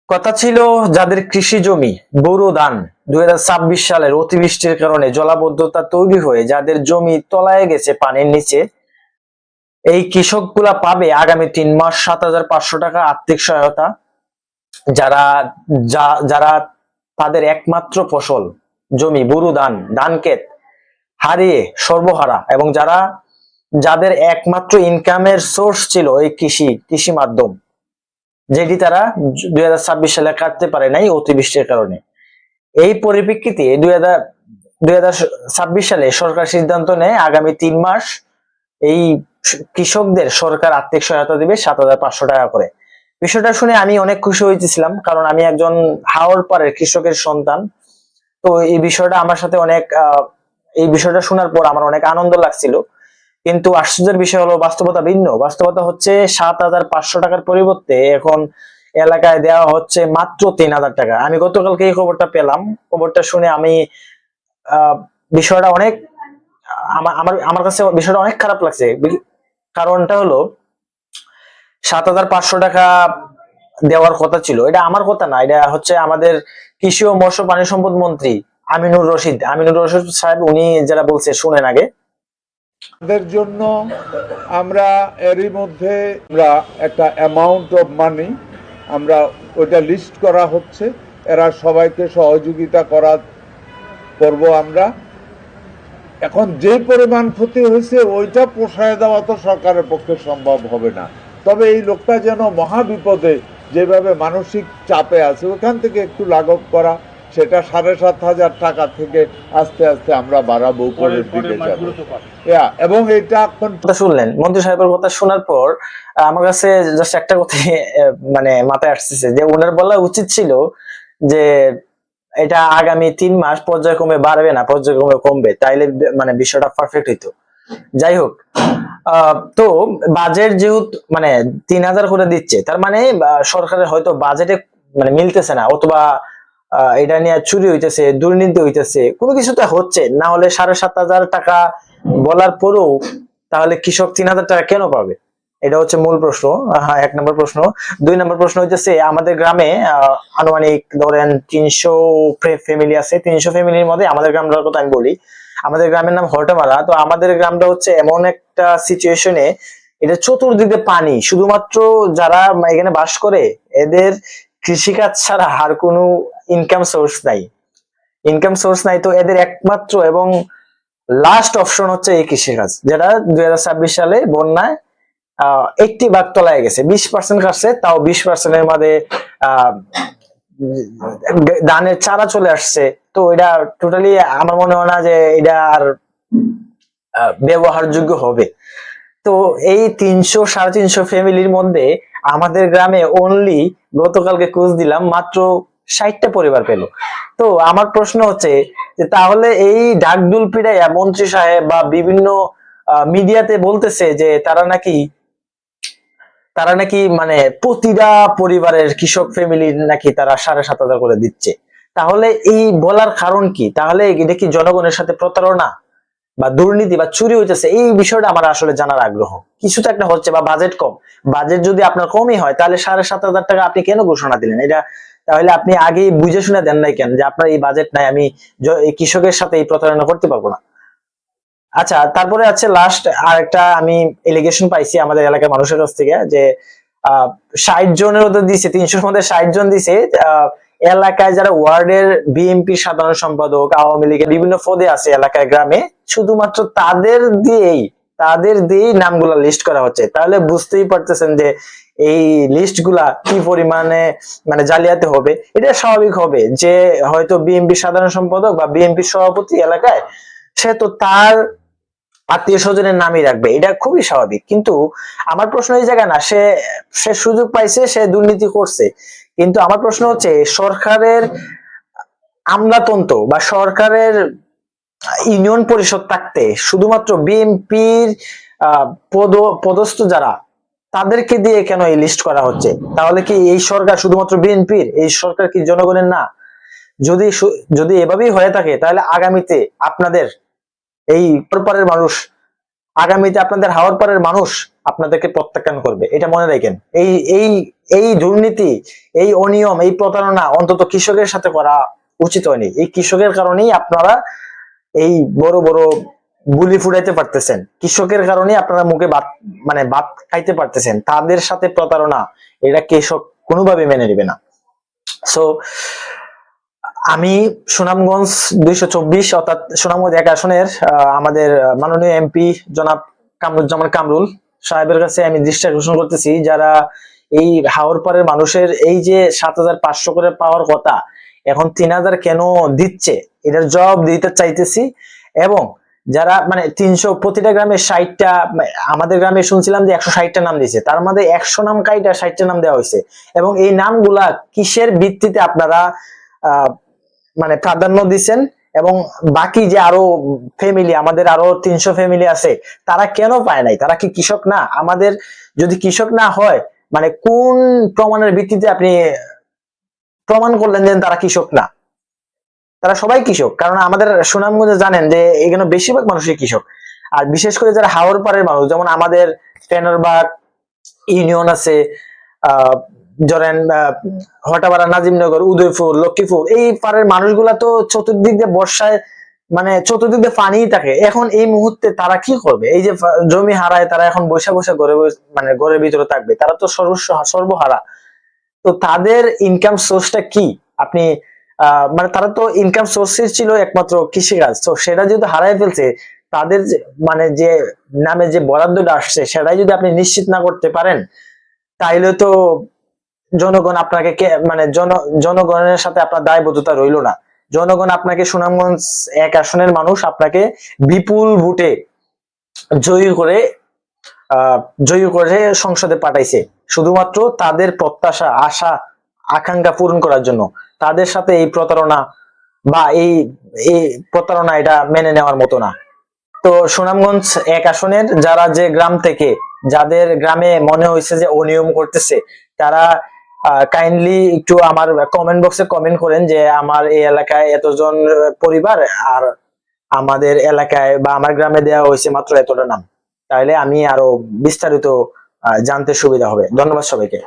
কথা ছিল যাদের কৃষি জমি বোরো ধান 2026 সালের অতিবৃষ্টির কারণে জলাবদ্ধতা তৈরি হয়ে যাদের জমি তলায় গেছে পানির নিচে, এই কৃষকগুলা পাবে আগামী 3 মাস 7,500 টাকা আর্থিক সহায়তা। যারা যারা তাদের একমাত্র ফসল জমি বোরো ধান ক্ষেত হারিয়ে সর্বহারা, এবং যাদের একমাত্র ইনকামের সোর্স ছিল এই কৃষি মাধ্যম, যেটি তারা 2026 সালে কাটতে পারে নাই অতিবৃষ্টির কারণে। এই পরিপ্রেক্ষিতে 2026 সালে সরকার সিদ্ধান্ত নেয় আগামী 3 মাস এই কৃষকদের সরকার আর্থিক সহায়তা দিবে 7,500 টাকা করে। বিষয়টা শুনে আমি অনেক খুশি হয়েছিলাম, কারণ আমি একজন হাওর পাড়ের কৃষকের সন্তান। তো এই বিষয়টা আমার সাথে এই বিষয়টা শোনার পর আমার অনেক আনন্দ লাগছিল। কিন্তু আশ্চর্যের বিষয় হলো বাস্তবতা ভিন্ন। বাস্তবতা হচ্ছে 7,500 টাকার পরিবর্তে এখন এলাকায় দেওয়া হচ্ছে মাত্র 3,000 টাকা। আমি গতকালকে এই খবরটা পেলাম। খবরটা শুনে আমি বিষয়টা অনেক আমার কাছে বিষয়টা অনেক খারাপ লাগছে। কারণটা হলো 7,500 টাকা দেওয়ার কথা ছিল, এটা আমার কথা না, এটা হচ্ছে আমাদের কৃষি ও মৎস্য পানি সম্পদ মন্ত্রী আমিনুর রশিদ সাহেব, উনি যারা বলছে শুনেন আগে। তাদের জন্য আমরা এরই মধ্যে আমরা একটা অ্যামাউন্ট অফ মানি আমরা ওইটা লিস্ট করা হচ্ছে, এরা সবাইকে সহযোগিতা করব আমরা। এখন যে পরিমাণ ক্ষতি হয়েছে ওইটা পোষায় দেওয়া তো সরকারের পক্ষে সম্ভব হবে না, তবে এই লোকটা যেন মহাবিপদে যেভাবে মানসিক চাপে আছে ওখান থেকে একটু লাঘব করা, সেটা 7,500 টাকা থেকে আস্তে আস্তে আমরা বাড়াবো, উপরের দিকে যাবো। এবং এটা কথা শুনলেন মন্ত্রী সাহেবের কথা শোনার পর আমার কাছে জাস্ট একটা কথা মানে মাথায় আসতেছে যে ওনার বলা উচিত ছিল যে এটা আগামী 3 মাস পর্যায়ক্রমে বাড়বে না, পর্যায়ক্রমে কমবে, তাইলে মানে বিষয়টা পারফেক্ট হইতো। যাই হোক, তো বাজেট যেহেতু মানে 3,000 করে দিচ্ছে, তার মানে সরকারের হয়তো বাজেটে মানে মিলতেছে না, অথবা এটা নিয়ে চুরি হইতেছে, দুর্নীতি হইতেছে, কোনো কিছুটা হচ্ছে না। হলে 7,500 টাকা বলার পরেও তাহলে কৃষক 3,000 টাকা কেন পাবে? এটা হচ্ছে মূল প্রশ্ন। হ্যাঁ, 1 নম্বর প্রশ্ন। 2 নম্বর প্রশ্ন হইতেছে আমাদের গ্রামে আনুমানিক ধরেন 300 ফ্যামিলি আছে। 300 ফ্যামিলির মধ্যে আমাদের গ্রামটার কথা আমি বলি। আমাদের গ্রামের নাম হরটামারা। তো আমাদের গ্রামটা হচ্ছে এমন একটা সিচুয়েশনে, এটা চতুর্দিকে পানি, শুধুমাত্র যারা এখানে বাস করে এদের কৃষিকাজ ছাড়া আর কোনো ইনকাম সোর্স নাই। তো এদের একমাত্র এবং লাস্ট অপশন হচ্ছে এই কৃষিকাজ, যেটা 2026 সালে বন্যায় 80 ভাগ তলায় গেছে। 20% কাটছে, তাও 20%-এর মধ্যে ধানের চারা চলে আসছে। তো এটা টোটালি আমার মনে হয় না যে এটা আর ব্যবহারযোগ্য হবে। তো এই 300-350 ফ্যামিলির মধ্যে আমাদের গ্রামে অনলি গতকালকে খোঁজ দিলাম মাত্র 60টা পরিবার পেল। তো আমার প্রশ্ন হচ্ছে যে তাহলে এই ডাকডুল পিড়াইয়া মন্ত্রী সাহেব বা বিভিন্ন মিডিয়াতে বলতেছে যে তারা নাকি মানে প্রতিটা পরিবারের কৃষক ফ্যামিলির নাকি তারা 7,500 করে দিচ্ছে। তাহলে এই বলার কারণ কি? তাহলে এটা কি জনগণের সাথে প্রতারণা বা দুর্নীতি বা চুরি হইতেছে? এই বিষয়টা আমার আসলে জানার আগ্রহ। কিছু তো একটা হচ্ছে, বা বাজেট কম। বাজেট যদি আপনার কমই হয় তাহলে 7,500 টাকা আপনি কেন ঘোষণা দিলেন? এটা তাহলে আপনি আগে বুঝে শুনে দেন নাই কেন যে আপনার এই বাজেট নাই, আমি এই কৃষকের সাথে এই প্রতারণা করতে পারবো না? আচ্ছা, তারপরে আছে লাস্ট আরেকটা আমি এলিগেশন পাইছি আমাদের এলাকার মানুষের কাছ থেকে যে 60 জনের মধ্যে দিছে, 300-র মধ্যে 60 জন দিছে। এলাকায় যারা ওয়ার্ডের বিএনপি সাধারণ সম্পাদক, আওয়ামী লীগের বিভিন্ন পদে আছে এলাকায় গ্রামে, শুধুমাত্র তাদের দিয়েই নামগুলা লিস্ট করা হচ্ছে। তাহলে বুঝতেই পারতেছেন যে এই লিস্ট গুলা কি পরিমাণে মানে জালিয়াতি হবে। এটা স্বাভাবিক হবে যে হয়তো বিএনপি সাধারণ সম্পাদক বা বিএনপি সভাপতি এলাকায়, সে তো তার আত্মীয় স্বজনের নামই রাখবে, এটা খুবই স্বাভাবিক। কিন্তু আমার প্রশ্ন এই জায়গায় না, সে সুযোগ পাইছে, সে দুর্নীতি করছে। কিন্তু আমার প্রশ্ন হচ্ছে সরকারের আমলাতন্ত্র বা সরকারের ইউনিয়ন পরিষদ থাকতে শুধুমাত্র বিএনপির পদস্থ যারা, তাদেরকে দিয়ে কেন এই লিস্ট করা হচ্ছে? তাহলে কি এই সরকার শুধুমাত্র বিএনপির? এই সরকার কি জনগণের না? যদি এভাবেই হয়ে থাকে তাহলে আগামীতে আপনাদের এই পরপারের মানুষ আগামীতে আপনাদের হাওড়পাড়ের মানুষ আপনাদেরকে প্রত্যাখ্যান করবে, এটা মনে রাখেন। এই এই এই দুর্নীতি, এই অনিয়ম, এই প্রতারণা অন্তত কৃষকের সাথে করা উচিত হয়নি। এই কৃষকের কারণেই আপনারা এই বড় বড় বুলি ফুটাইতে পারতেছেন, কৃষকের কারণেই আপনারা মুখে ভাত মানে ভাত খাইতে পারতেছেন। তাদের সাথে প্রতারণা, এটা কৃষক কোনোভাবে মেনে নেবে না। সো আমি সুনামগঞ্জ 224 অর্থাৎ সুনামগঞ্জ 1 আসনের আমাদের মাননীয় এমপি জনাব কামরুজ্জামান কামরুল সাহেবের কাছে আমি দৃষ্টি আকর্ষণ করতেছি, যারা এই হাওড়পাড়ের মানুষের এই যে 7,500 করে পাওয়ার কথা এখন 3,000 কেন দিচ্ছে, এটার জবাব দিতে চাইতেছি। এবং যারা মানে 300 প্রতিটা গ্রামে 60টা, আমাদের গ্রামে শুনছিলাম যে 160টা নাম দিয়েছে, তার মধ্যে 100 নাম কাইটা 60টা নাম দেওয়া হয়েছে। এবং এই নামগুলা কিসের ভিত্তিতে আপনারা মানে প্রাধান্য দিচ্ছেন, এবং বাকি যে আরো ফ্যামিলি, আমাদের আরো 300 ফ্যামিলি আছে, তারা কেন পায় নাই? তারা কি কৃষক না? আমাদের যদি কৃষক না হয়, মানে কোন প্রমাণের ভিত্তিতে আপনি প্রমাণ করলেন যে তারা কৃষক না? তারা সবাই কৃষক, কারণ আমাদের সুনামগঞ্জে জানেন যে এখানে বেশিরভাগ মানুষই কৃষক। আর বিশেষ করে যারা হাওড়পাড়ের মানুষ, যেমন আমাদের ফেনারবাগ ইউনিয়ন আছে, ধরেন হটাপাড়া, নাজিমনগর, উদয়পুর, লক্ষ্মীপুর, এই পাড়ের মানুষগুলা তো চতুর্দিক দিয়ে বর্ষায় মানে চতুর্দিক দিয়ে পানিই থাকে। এখন এই মুহূর্তে তারা কি করবে? এই যে জমি হারায়, তারা এখন বসে বসে ঘরে মানে ঘরের ভিতরে থাকবে, তারা তো সর্বহারা। তো তাদের ইনকাম সোর্সটা কি? আপনি মানে তারা তো ইনকাম সোর্স ছিল একমাত্র কৃষিকাজ, তো সেটা যেহেতু হারাই ফেলছে, তাদের মানে যে নামে যে বরাদ্দটা আসছে সেটাই যদি আপনি নিশ্চিত না করতে পারেন, তাইলে তো জনগণ আপনাকে মানে জনগণের সাথে আপনার দায়বদ্ধতা রইল না। জনগণ আপনাকে, সুনামগঞ্জ 1 আসনের মানুষ আপনাকে বিপুল ভোটে জয়ী করে সংসদে পাঠাইছে, শুধুমাত্র তাদের প্রত্যাশা, আশা, আকাঙ্ক্ষা পূরণ করার জন্য। তাদের সাথে এই প্রতারণা বা এই প্রতারণা এটা মেনে নেওয়ার মতো না। তো সুনামগঞ্জ 1 আসনের যারা যে গ্রাম থেকে, যাদের গ্রামে মনে হয়েছে যে অনিয়ম করতেছে, তারা কাইন্ডলি একটু আমার কমেন্ট বক্সে কমেন্ট করেন যে আমার এই এলাকায় এতজন পরিবার, আর আমাদের এলাকায় বা আমার গ্রামে দেওয়া হয়েছে মাত্র এতটা নাম। তাহলে আমি আরো বিস্তারিত জানতে সুবিধা হবে। ধন্যবাদ সবাইকে।